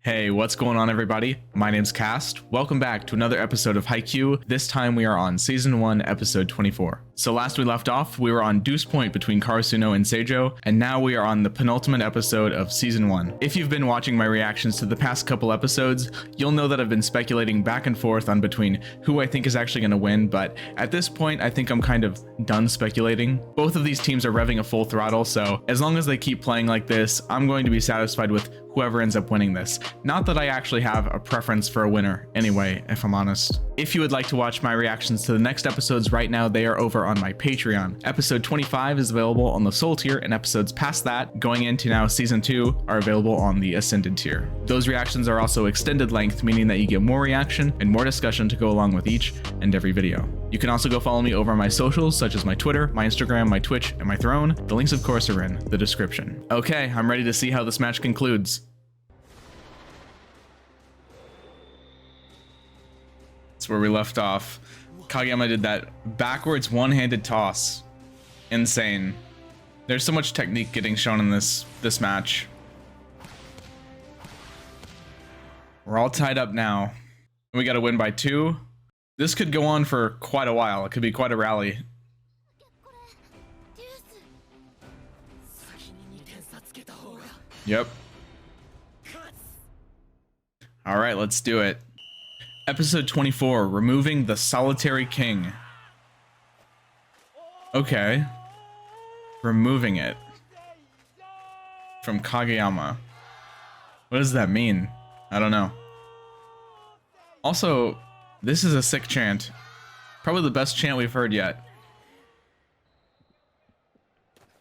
Hey, what's going on everybody? My name's Cast. Welcome back to another episode of Haikyuu. This time we are on Season 1, Episode 24. So last we left off, we were on Deuce Point between Karasuno and Seijo, and now we are on the penultimate episode of Season 1. If you've been watching my reactions to the past couple episodes, you'll know that I've been speculating back and forth on between who I think is actually going to win, but at this point I think I'm kind of done speculating. Both of these teams are revving a full throttle, so as long as they keep playing like this, I'm going to be satisfied with whoever ends up winning this. Not that I actually have a preference for a winner anyway, if I'm honest. If you would like to watch my reactions to the next episodes right now, they are over on my Patreon. Episode 25 is available on the Soul tier, and episodes past that, going into now Season 2, are available on the Ascended tier. Those reactions are also extended length, meaning that you get more reaction and more discussion to go along with each and every video. You can also go follow me over on my socials, such as my Twitter, my Instagram, my Twitch, and my Throne. The links of course are in the description. Okay, I'm ready to see how this match concludes. That's where we left off. Kageyama did that backwards one-handed toss. Insane. There's so much technique getting shown in this match. We're all tied up now. We got to win by 2. This could go on for quite a while. It could be quite a rally. Yep. All right, let's do it. Episode 24, removing the solitary king. Okay. Removing it. From Kageyama. What does that mean? I don't know. Also, this is a sick chant. Probably the best chant we've heard yet.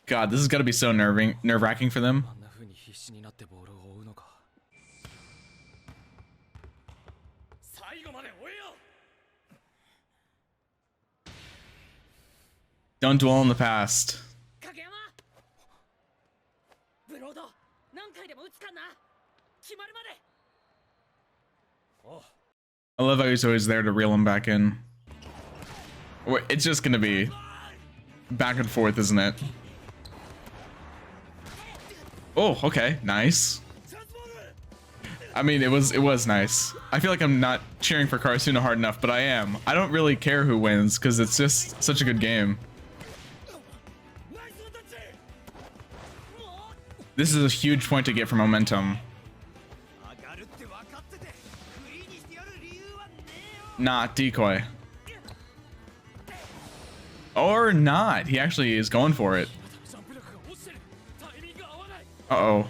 God, this has got to be so nerve-wracking for them. Don't dwell in the past. I love how he's always there to reel him back in. It's just gonna be back and forth, isn't it? Oh, okay, nice. I mean, it was nice. I feel like I'm not cheering for Karasuno hard enough, but I am. I don't really care who wins because it's just such a good game. This is a huge point to get for momentum. Not decoy. Or not. He actually is going for it. Uh-oh.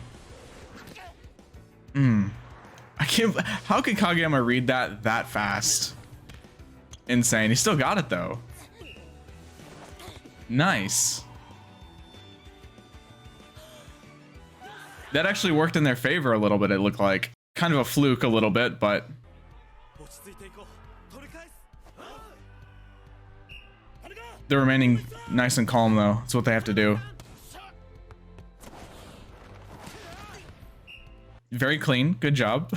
I can't... How could Kageyama read that fast? Insane. He still got it, though. Nice. That actually worked in their favor a little bit, it looked like. Kind of a fluke a little bit, but... They're remaining nice and calm, though. That's what they have to do. Very clean. Good job.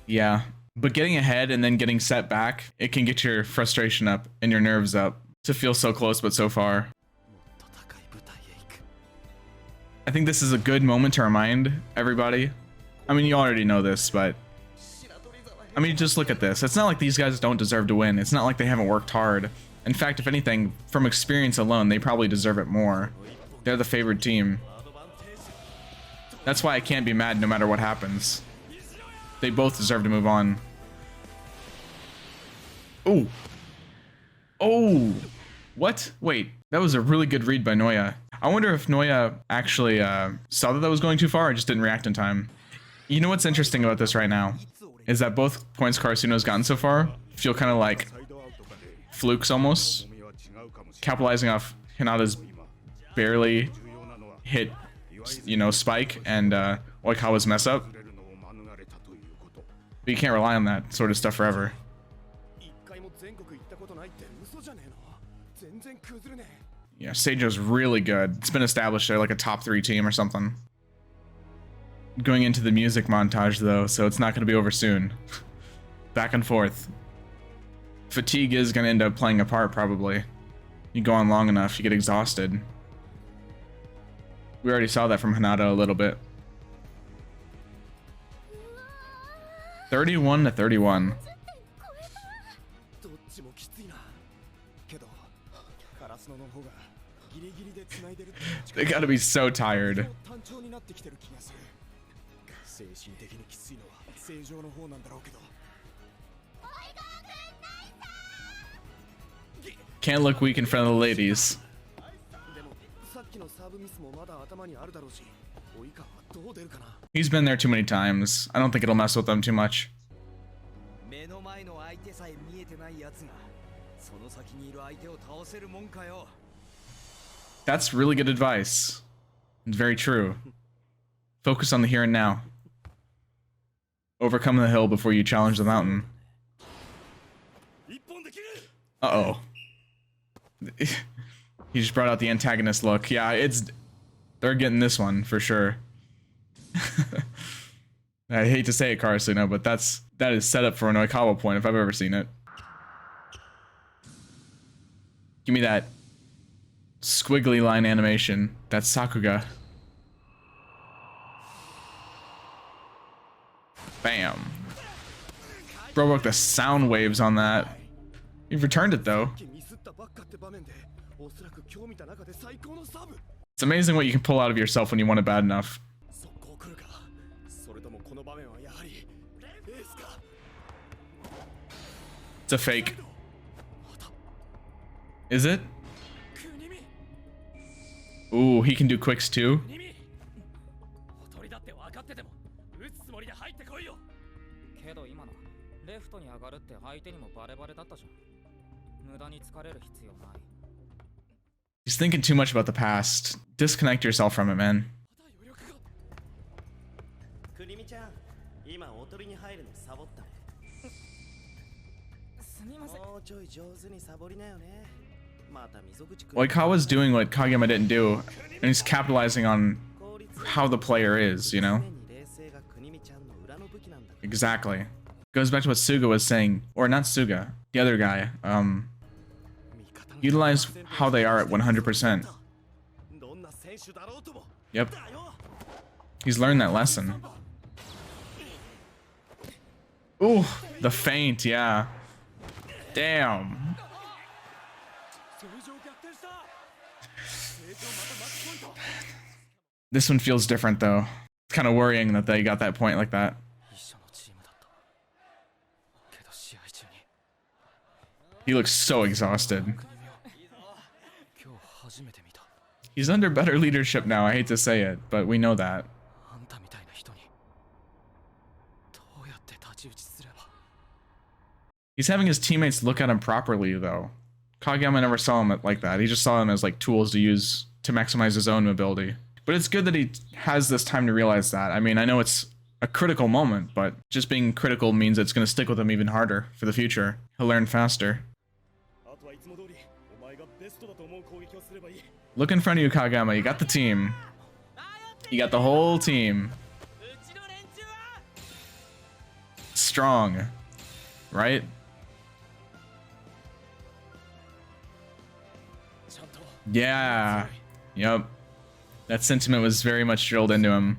Yeah, but getting ahead and then getting set back, it can get your frustration up and your nerves up. To feel so close but so far. I think this is a good moment to remind everybody. I mean, you already know this, but I mean, just look at this. It's not like these guys don't deserve to win. It's not like they haven't worked hard. In fact, if anything, from experience alone, they probably deserve it more. They're the favored team. That's why I can't be mad no matter what happens. They both deserve to move on. Oh. Oh. What? Wait, that was a really good read by Noya. I wonder if Noya actually saw that was going too far or just didn't react in time. You know what's interesting about this right now? Is that both points Karasuno's gotten so far feel kind of like flukes almost. Capitalizing off Hinata's barely hit, you know, spike and Oikawa's mess up. But you can't rely on that sort of stuff forever. Yeah, Seijo's really good. It's been established they're like a top 3 team or something. Going into the music montage though, so it's not going to be over soon. Back and forth. Fatigue is going to end up playing a part probably. You go on long enough, you get exhausted. We already saw that from Hinata a little bit. 31 to 31. They gotta be so tired. Can't look weak in front of the ladies. He's been there too many times. I don't think it'll mess with them too much. That's really good advice. It's very true. Focus on the here and now. Overcome the hill before you challenge the mountain. Uh-oh. He just brought out the antagonist look. Yeah, they're getting this one for sure. I hate to say it, Karasuno, but that is set up for an Oikawa point if I've ever seen it. Give me that squiggly line animation. That's Sakuga. Bam. Bro broke the sound waves on that. You've returned it though. It's amazing what you can pull out of yourself when you want it bad enough. It's a fake. Is it? Ooh, he can do quicks too. He's thinking too much about the past. Disconnect yourself from it, man. Oikawa's doing what Kageyama didn't do, and he's capitalizing on how the player is, you know? Exactly. Goes back to what Suga was saying, or not Suga, the other guy. Utilize how they are at 100%. Yep. He's learned that lesson. Ooh, the feint, yeah. Damn. This one feels different though. It's kind of worrying that they got that point like that. He looks so exhausted. He's under better leadership now, I hate to say it, but we know that. He's having his teammates look at him properly though. Kageyama never saw him like that. He just saw them as like tools to use to maximize his own mobility. But it's good that he has this time to realize that. I mean, I know it's a critical moment, but just being critical means it's going to stick with him even harder for the future. He'll learn faster. Look in front of you, Kageyama. You got the team. You got the whole team. Strong. Right? Yeah. Yep. That sentiment was very much drilled into him.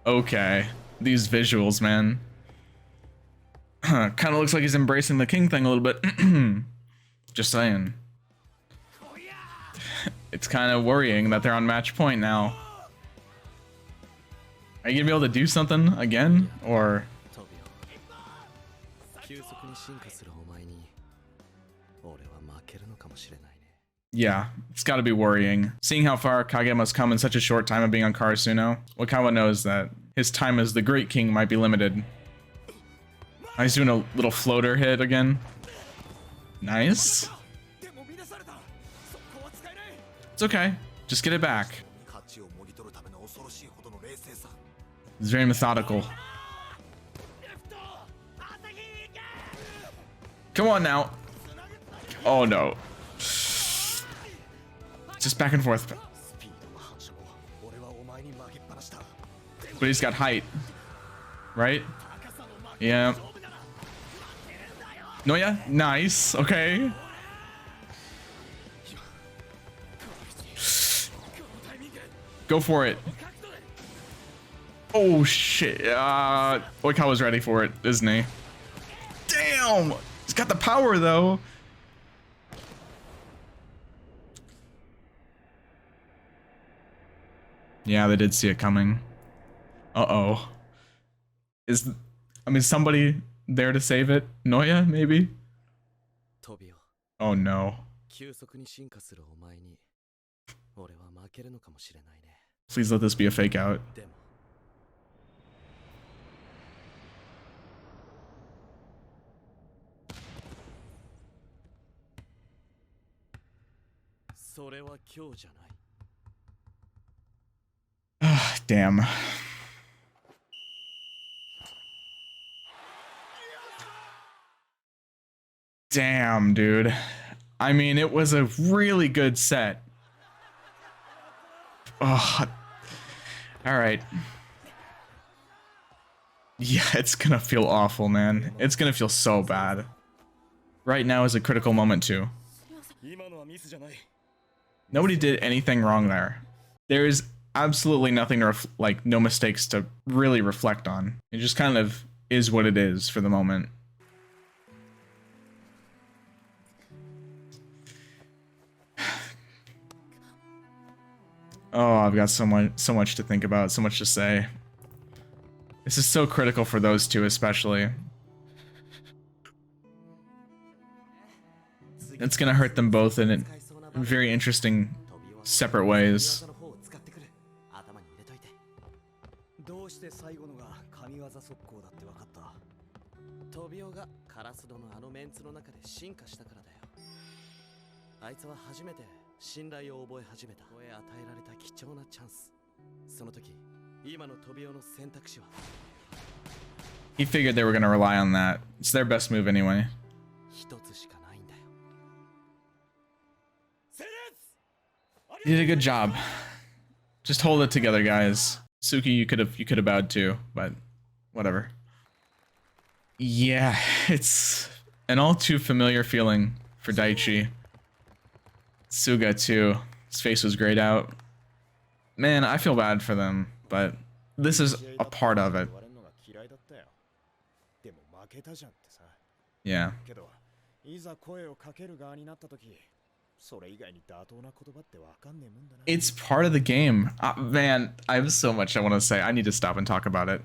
Okay. These visuals, man. Kind of looks like he's embracing the king thing a little bit. Just saying. It's kind of worrying that they're on match point now. Are you gonna be able to do something again? Or... yeah, it's gotta be worrying. Seeing how far Kageyama's come in such a short time of being on Karasuno, Oikawa knows that his time as the Great King might be limited. He's doing a little floater hit again. Nice. It's okay. Just get it back. It's very methodical. Come on now. Oh no. Just back and forth. But he's got height. Right? Yeah. Noya, nice. Okay. Go for it. Oh shit. Oikawa's ready for it, isn't he? Damn! He's got the power though. Yeah, they did see it coming. Uh-oh. Somebody there to save it? Noya, maybe? Oh no. Please let this be a fake out. Damn. Damn, dude. I mean, it was a really good set. Oh. Alright. Yeah, it's gonna feel awful, man. It's gonna feel so bad. Right now is a critical moment, too. Nobody did anything wrong there. There is absolutely nothing to no mistakes to really reflect on. It just kind of is what it is for the moment. Oh, I've got so much to think about, so much to say. This is so critical for those two, especially. It's gonna hurt them both in very interesting, separate ways. He figured they were going to rely on that. It's their best move anyway. You did a good job. Just hold it together, guys. Suki, you could have bowed too, but whatever. Yeah, it's an all too familiar feeling for Daichi. Suga too. His face was grayed out. Man, I feel bad for them, but this is a part of it. Yeah. It's part of the game. Man, I have so much I want to say. I need to stop and talk about it.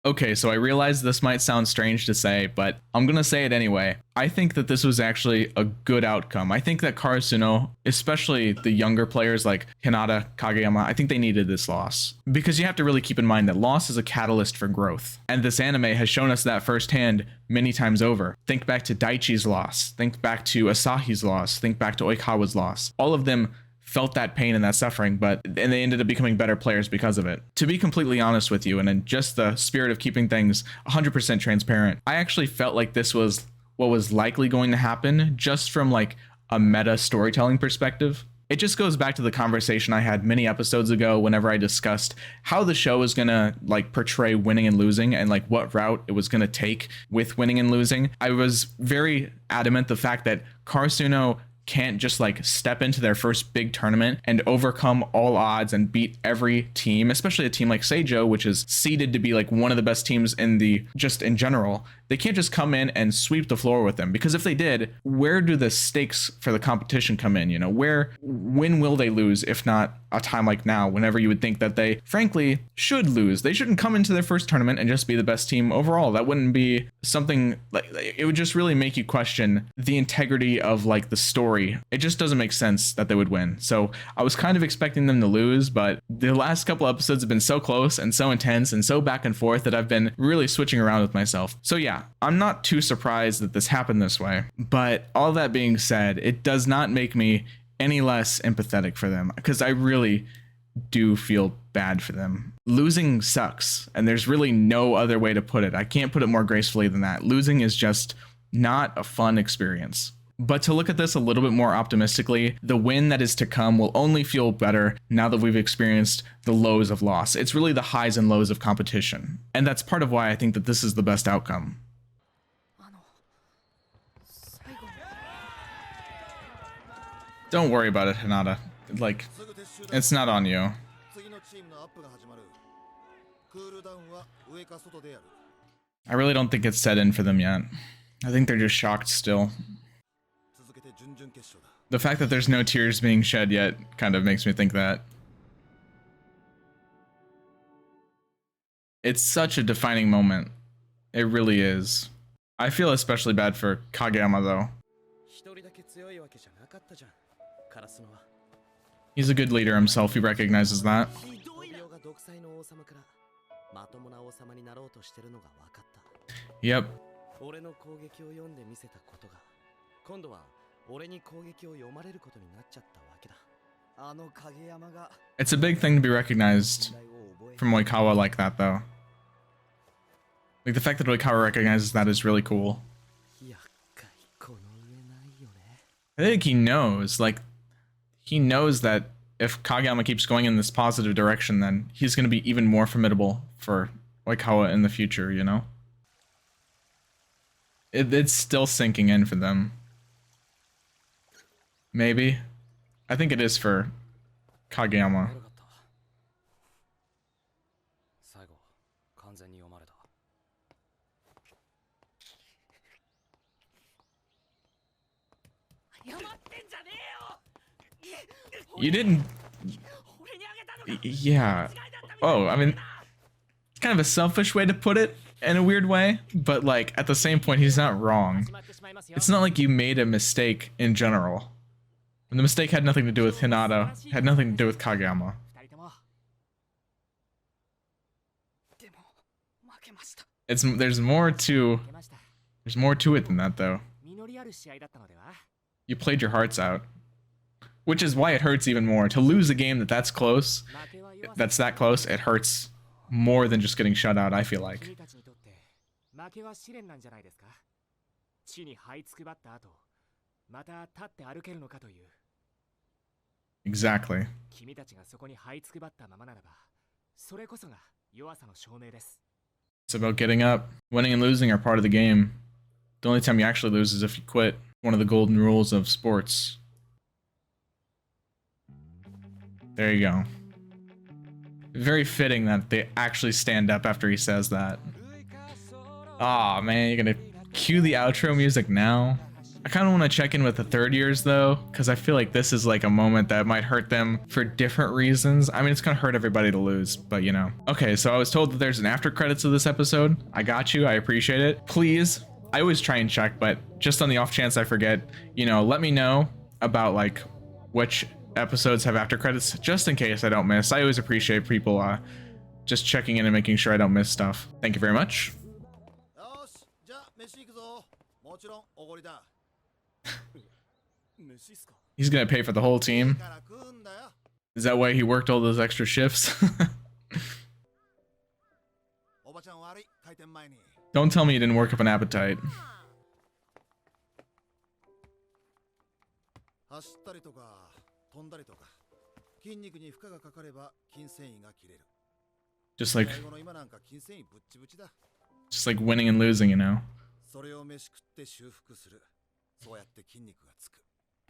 Okay, so I realize this might sound strange to say, but I'm gonna say it anyway. I think that this was actually a good outcome. I think that Karasuno, especially the younger players like Hinata, Kageyama, I think they needed this loss. Because you have to really keep in mind that loss is a catalyst for growth. And this anime has shown us that firsthand many times over. Think back to Daichi's loss. Think back to Asahi's loss. Think back to Oikawa's loss. All of them felt that pain and that suffering, and they ended up becoming better players because of it. To be completely honest with you, and in just the spirit of keeping things 100% transparent, I actually felt like this was what was likely going to happen just from like a meta storytelling perspective. It just goes back to the conversation I had many episodes ago whenever I discussed how the show was gonna like portray winning and losing and like what route it was gonna take with winning and losing. I was very adamant the fact that Karasuno can't just like step into their first big tournament and overcome all odds and beat every team, especially a team like Seijo, which is seeded to be like one of the best teams in the just in general. They can't just come in and sweep the floor with them, because if they did, where do the stakes for the competition come in? You know, when will they lose if not a time like now, whenever you would think that they frankly should lose? They shouldn't come into their first tournament and just be the best team overall. That wouldn't be something like, it would just really make you question the integrity of like the story. It just doesn't make sense that they would win. So I was kind of expecting them to lose, but the last couple episodes have been so close and so intense and so back and forth that I've been really switching around with myself. So yeah, I'm not too surprised that this happened this way, but all that being said, it does not make me any less empathetic for them, because I really do feel bad for them. Losing sucks, and there's really no other way to put it. I can't put it more gracefully than that. Losing is just not a fun experience. But to look at this a little bit more optimistically, the win that is to come will only feel better now that we've experienced the lows of loss. It's really the highs and lows of competition. And that's part of why I think that this is the best outcome. Don't worry about it, Hinata. Like, it's not on you. I really don't think it's set in for them yet. I think they're just shocked still. The fact that there's no tears being shed yet kind of makes me think that. It's such a defining moment. It really is. I feel especially bad for Kageyama though. He's a good leader himself, he recognizes that. Yep. It's a big thing to be recognized from Oikawa like that though. Like the fact that Oikawa recognizes that is really cool. I think he knows, like, he knows that if Kageyama keeps going in this positive direction, then he's going to be even more formidable for Oikawa in the future, you know? It's still sinking in for them. Maybe. I think it is for Kageyama. You didn't... Yeah. Oh, I mean, it's kind of a selfish way to put it in a weird way, but like at the same point, he's not wrong. It's not like you made a mistake in general. And the mistake had nothing to do with Hinata, had nothing to do with Kageyama. There's more to it than that though. You played your hearts out. Which is why it hurts even more. To lose a game that's close, it hurts more than just getting shut out, I feel like. Exactly. It's about getting up. Winning and losing are part of the game. The only time you actually lose is if you quit. One of the golden rules of sports. There you go. Very fitting that they actually stand up after he says that. Aw, oh, man, you're gonna cue the outro music now? I kind of want to check in with the third years though, because I feel like this is like a moment that might hurt them for different reasons. I mean, it's gonna hurt everybody to lose, but you know. Okay, so I was told that there's an after credits of this episode. I got you, I appreciate it. Please, I always try and check, but just on the off chance I forget, you know, let me know about like which episodes have after credits, just in case I don't miss. I always appreciate people just checking in and making sure I don't miss stuff. Thank you very much. He's gonna pay for the whole team. Is that why he worked all those extra shifts? Don't tell me you didn't work up an appetite. Just like winning and losing, you know.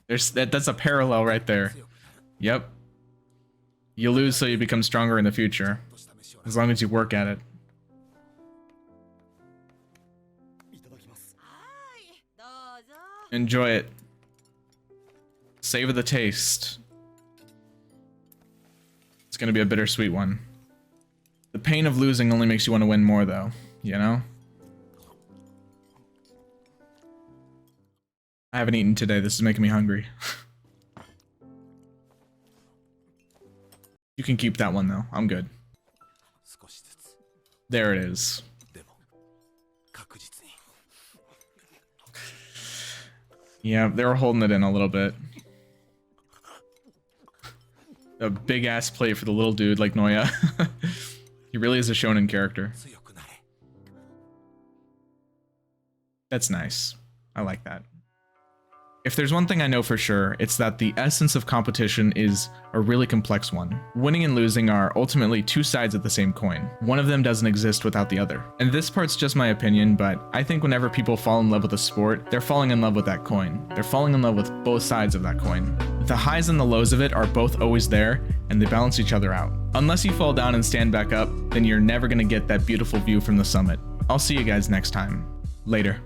That's a parallel right there. Yep. You lose so you become stronger in the future, as long as you work at it. Enjoy it. Savor the taste. It's gonna be a bittersweet one. The pain of losing only makes you want to win more though, you know? I haven't eaten today, this is making me hungry. You can keep that one though, I'm good. There it is. Yeah, they were holding it in a little bit. A big ass plate for the little dude like Noya. He really is a shonen character. That's nice. I like that. If there's one thing I know for sure, it's that the essence of competition is a really complex one. Winning and losing are ultimately two sides of the same coin. One of them doesn't exist without the other. And this part's just my opinion, but I think whenever people fall in love with a sport, they're falling in love with that coin. They're falling in love with both sides of that coin. The The highs and the lows of it are both always there, and they balance each other out. Unless you fall down and stand back up, then you're never gonna get that beautiful view from the summit. I'll see you guys next time. Later.